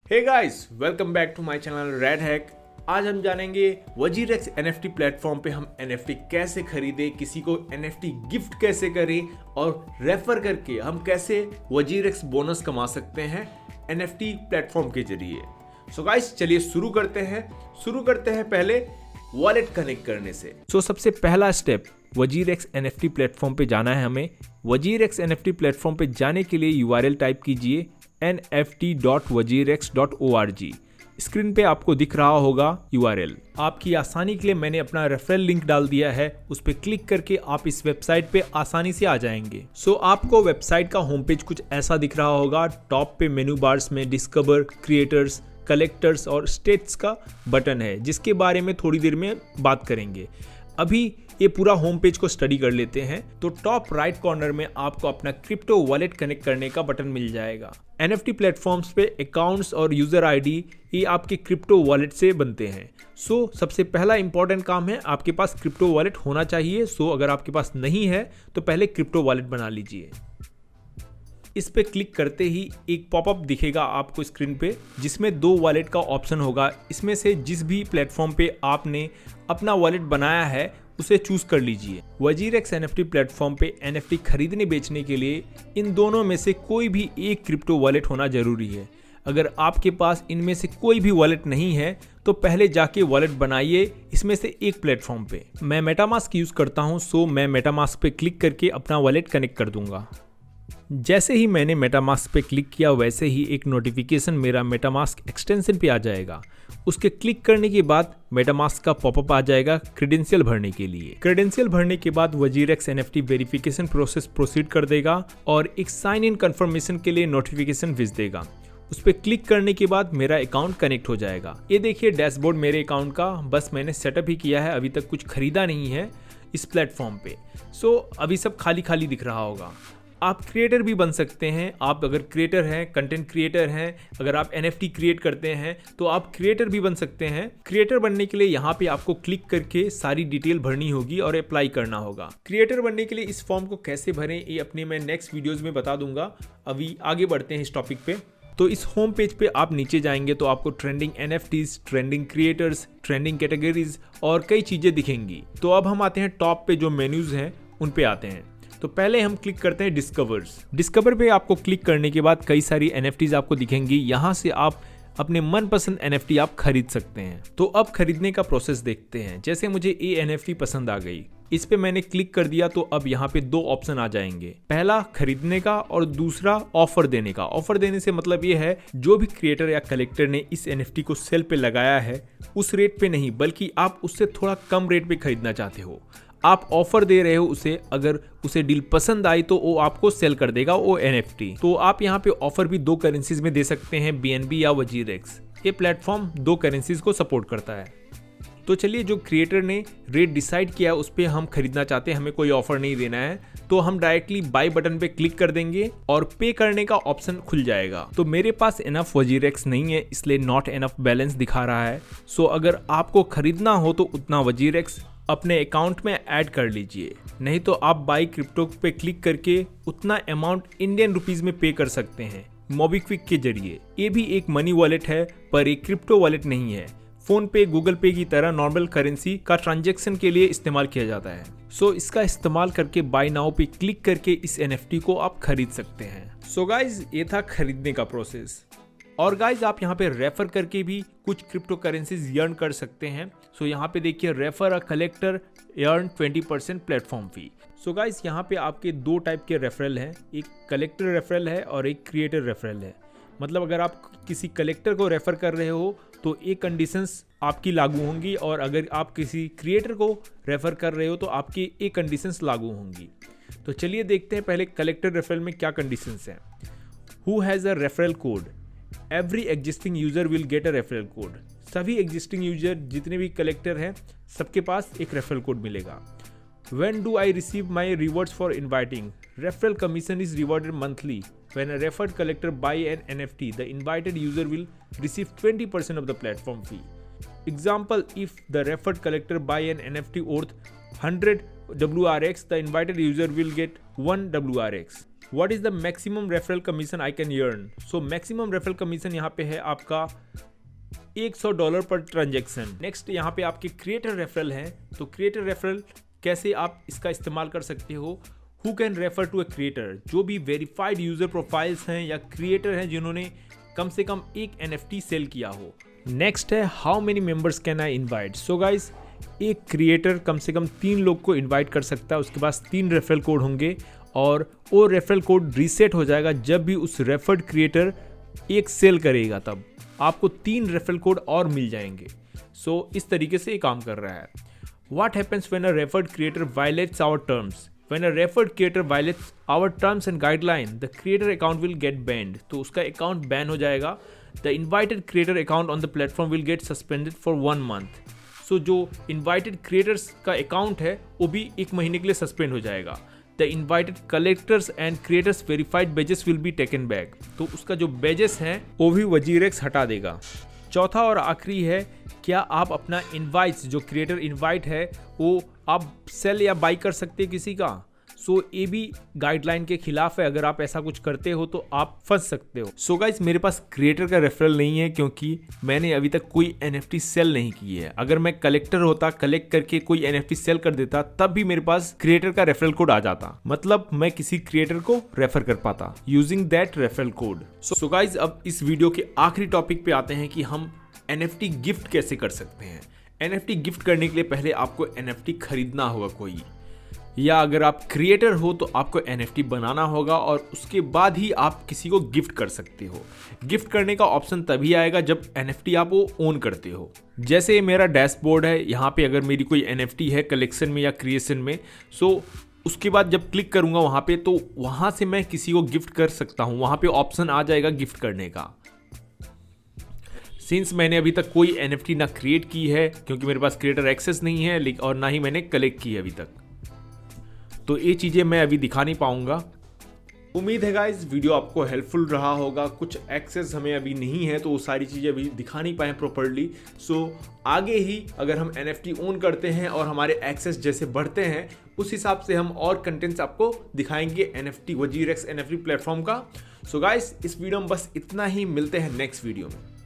Hey guys, welcome back to my channel Red Hack. आज हम जानेंगे वजीरेक्स एनएफटी प्लेटफॉर्म पे हम एनएफटी कैसे खरीदें, किसी को एनएफटी गिफ्ट कैसे करें और रेफर करके हम कैसे वजीरेक्स बोनस कमा सकते हैं एनएफटी प्लेटफॉर्म के जरिए। सो गाइस, चलिए शुरू करते हैं पहले वॉलेट कनेक्ट करने से। सबसे पहला स्टेप वजीरेक्स एनएफटी प्लेटफॉर्म पे जाना है हमें। वजीरेक्स एनएफटी प्लेटफॉर्म पे जाने के लिए यूआरएल टाइप कीजिए nft.wajirex.org। स्क्रीन पे आपको दिख रहा होगा यूआरएल। आपकी आसानी के लिए मैंने अपना रेफरल लिंक डाल दिया है, उस पर क्लिक करके आप इस वेबसाइट पे आसानी से आ जाएंगे। आपको वेबसाइट का होम पेज कुछ ऐसा दिख रहा होगा। टॉप पे मेनू बार्स में डिस्कवर, क्रिएटर्स, कलेक्टर्स और स्टेट्स का बटन है, जिसके बारे में थोड़ी देर में बात करेंगे। अभी ये पूरा होम पेज को स्टडी कर लेते हैं। तो टॉप राइट कॉर्नर में आपको अपना क्रिप्टो वॉलेट कनेक्ट करने का बटन मिल जाएगा। एनएफटी प्लेटफॉर्म्स पे अकाउंट्स और यूजर आईडी ये आपके क्रिप्टो वॉलेट से बनते हैं। सबसे पहला इंपॉर्टेंट काम है, आपके पास क्रिप्टो वॉलेट होना चाहिए। अगर आपके पास नहीं है तो पहले क्रिप्टो वॉलेट बना लीजिए। इस पे क्लिक करते ही एक पॉपअप दिखेगा आपको स्क्रीन पे, जिसमें दो वॉलेट का ऑप्शन होगा। इसमें से जिस भी प्लेटफॉर्म पे आपने अपना वॉलेट बनाया है उसे चूज कर लीजिए। वजीरेक्स एनएफटी प्लेटफॉर्म पे एनएफटी खरीदने बेचने के लिए इन दोनों में से कोई भी एक क्रिप्टो वॉलेट होना जरूरी है। अगर आपके पास इनमें से कोई भी वॉलेट नहीं है तो पहले जाके वॉलेट बनाइए इसमें से एक प्लेटफॉर्म पे। मैं मेटामास्क यूज करता हूँ, मैं मेटामास्क पे क्लिक करके अपना वॉलेट कनेक्ट कर दूंगा। जैसे ही मैंने मेटामास्क पे क्लिक किया वैसे ही एक नोटिफिकेशन मेरा मेटामास्क एक्सटेंशन पे आ जाएगा। उसके क्लिक करने के बाद मेटामास्क का पॉपअप आ जाएगा क्रेडेंशियल भरने के लिए। क्रेडेंशियल भरने के बाद WazirX NFT verification process proceed कर देगा और एक साइन इन कंफर्मेशन के लिए नोटिफिकेशन भेज देगा। उस पर क्लिक करने के बाद मेरा अकाउंट कनेक्ट हो जाएगा। ये देखिए डैशबोर्ड मेरे अकाउंट का, बस मैंने सेटअप ही किया है, अभी तक कुछ खरीदा नहीं है इस प्लेटफॉर्म पे। अभी सब खाली खाली दिख रहा होगा। आप क्रिएटर भी बन सकते हैं। आप अगर क्रिएटर हैं, कंटेंट क्रिएटर हैं, अगर आप एनएफटी क्रिएट करते हैं तो आप क्रिएटर भी बन सकते हैं। क्रिएटर बनने के लिए यहाँ पे आपको क्लिक करके सारी डिटेल भरनी होगी और अप्लाई करना होगा। क्रिएटर बनने के लिए इस फॉर्म को कैसे भरें ये अपने मैं नेक्स्ट वीडियोज में बता दूंगा। अभी आगे बढ़ते हैं इस टॉपिक पे। इस होम पेज पे आप नीचे जाएंगे तो आपको trending NFTs, trending creators, trending categories और कई चीजें दिखेंगी। अब हम आते हैं टॉप पे जो मेन्यूज हैं उन पे आते हैं। पहले हम क्लिक करते हैं डिस्कवर पे आपको क्लिक करने के बाद कई सारी एनएफटीज आपको दिखेंगी। यहाँ से आप अपने मनपसंद एनएफटी आप खरीद सकते हैं। अब खरीदने का प्रोसेस देखते हैं। जैसे मुझे ये एनएफटी पसंद आ गई, इस पे मैंने क्लिक कर दिया तो अब यहाँ पे दो ऑप्शन आ जाएंगे। पहला खरीदने का और दूसरा ऑफर देने का। ऑफर देने से मतलब ये है जो भी क्रिएटर या कलेक्टर ने इस एनएफटी को सेल पे लगाया है उस रेट पे नहीं, बल्कि आप उससे थोड़ा कम रेट पे खरीदना चाहते हो, आप ऑफर दे रहे हो उसे। अगर उसे डील पसंद आई तो वो आपको सेल कर देगा वो एनएफटी। आप यहाँ पे ऑफर भी दो करेंसीज में दे सकते हैं, बीएनबी या वजीरेक्स। ये प्लेटफॉर्म दो करेंसीज को सपोर्ट करता है। चलिए, जो क्रिएटर ने रेट डिसाइड किया उस पर हम खरीदना चाहते हैं, हमें कोई ऑफर नहीं देना है, तो हम डायरेक्टली बाय बटन पे क्लिक कर देंगे और पे करने का ऑप्शन खुल जाएगा। मेरे पास इनफ वजीरेक्स नहीं है, इसलिए नॉट इनफ बैलेंस दिखा रहा है। अगर आपको खरीदना हो तो उतना वजीरेक्स अपने अकाउंट में ऐड कर लीजिए, नहीं तो आप बाय क्रिप्टो पे क्लिक करके उतना अमाउंट इंडियन रुपीज में पे कर सकते हैं मोबीक्विक के जरिए। ये भी एक मनी वॉलेट है पर एक क्रिप्टो वॉलेट नहीं है। फोन पे, गूगल पे की तरह नॉर्मल करेंसी का ट्रांजैक्शन के लिए इस्तेमाल किया जाता है। इसका इस्तेमाल करके बाय नाउ पे क्लिक करके इस एनएफटी को आप खरीद सकते हैं। गाइज, ये था खरीदने का प्रोसेस। और गाइज, आप यहाँ पे रेफर करके भी कुछ क्रिप्टो करेंसीज अर्न कर सकते हैं। यहाँ पे देखिए refer a collector earn 20% platform fee. Guys, यहाँ पे आपके दो टाइप के रेफरल हैं, एक कलेक्टर रेफरल है और एक क्रिएटर रेफरल है। मतलब अगर आप किसी कलेक्टर को रेफर कर रहे हो तो ये कंडीशंस आपकी लागू होंगी, और अगर आप किसी क्रिएटर को रेफर कर रहे हो तो आपकी ये कंडीशंस लागू होंगी। चलिए देखते हैं पहले कलेक्टर रेफरल में क्या कंडीशंस हैं। Who has a referral code? Every existing user will get a referral code. सभी एग्जिस्टिंग यूजर जितने भी कलेक्टर हैं सबके पास एक रेफरल कोड मिलेगा। When do I receive my rewards for inviting? Referral commission is rewarded monthly. When a referred collector buy an NFT, the invited user will receive 20% of the platform fee. Example, if the referred collector buy an NFT worth 100 WRX, the invited user will get 1 WRX. What is the maximum referral commission I can earn. So maximum referral commission यहाँ पे है आपका $100 per transaction. Next यहाँ पे आपके creator referral हैं, तो creator referral कैसे आप इसका इस्तेमाल कर सकते हो। Who can refer to a creator, जो भी वेरीफाइड यूजर प्रोफाइल्स हैं या क्रिएटर हैं जिन्होंने कम से कम एक NFT सेल किया हो। नेक्स्ट है how many members can I invite. So guys, एक क्रिएटर कम से कम 3 लोग को इनवाइट कर सकता है, उसके पास 3 रेफरल कोड होंगे और वो रेफरल कोड रीसेट हो जाएगा जब भी उस रेफर्ड क्रिएटर एक सेल करेगा, तब आपको 3 रेफरल कोड और मिल जाएंगे। सो इस तरीके से ये काम कर रहा है। What happens when a referred creator violates our terms. When a referred creator violates our terms and guideline, the creator account will get banned. तो उसका account ban हो जाएगा। The invited creator account on the platform will get suspended for 1 month. So जो invited creators का account है वो भी 1 महीने के लिए suspend हो जाएगा। The invited collectors and creators verified badges will be taken back. तो उसका जो badges हैं वो भी WazirX हटा देगा। चौथा और आखिरी है, क्या आप अपना इनवाइट्स, जो क्रिएटर इनवाइट है वो आप सेल या बाई कर सकते हैं किसी का। सो ये भी गाइडलाइन के खिलाफ है, अगर आप ऐसा कुछ करते हो तो आप फंस सकते हो। सो गाइस, मेरे पास क्रिएटर का रेफरल नहीं है क्योंकि मैंने अभी तक कोई NFT सेल नहीं की है। अगर मैं कलेक्टर होता, कलेक्ट करके कोई NFT सेल कर देता, तब भी मेरे पास क्रिएटर का रेफरल कोड आ जाता, मतलब मैं किसी क्रिएटर को रेफर कर पाता using that referral code. So guys, अब इस वीडियो के आखिरी टॉपिक पे आते हैं कि हम NFT गिफ्ट कैसे कर सकते हैं। NFT गिफ्ट करने के लिए पहले आपको NFT खरीदना होगा कोई, या अगर आप क्रिएटर हो तो आपको NFT बनाना होगा और उसके बाद ही आप किसी को गिफ्ट कर सकते हो। गिफ्ट करने का ऑप्शन तभी आएगा जब NFT आप वो ओन करते हो। जैसे ये मेरा डैशबोर्ड है, यहाँ पे अगर मेरी कोई NFT है कलेक्शन में या क्रिएशन में, सो उसके बाद जब क्लिक करूँगा वहाँ पे, तो वहाँ से मैं किसी को गिफ्ट कर सकता हूँ। वहाँ पे ऑप्शन आ जाएगा गिफ्ट करने का। सिंस मैंने अभी तक कोई NFT ना क्रिएट की है क्योंकि मेरे पास क्रिएटर एक्सेस नहीं है और ना ही मैंने कलेक्ट की है अभी तक, तो ये चीज़ें मैं अभी दिखा नहीं पाऊंगा। उम्मीद है गाइस वीडियो आपको हेल्पफुल रहा होगा। कुछ एक्सेस हमें अभी नहीं है तो वो सारी चीज़ें अभी दिखा नहीं पाए प्रॉपर्ली। सो आगे ही अगर हम NFT ओन करते हैं और हमारे एक्सेस जैसे बढ़ते हैं, उस हिसाब से हम और कंटेंट्स आपको दिखाएंगे NFT WazirX NFT प्लेटफॉर्म का। सो गाइस, इस वीडियो में बस इतना ही, मिलते हैं नेक्स्ट वीडियो में।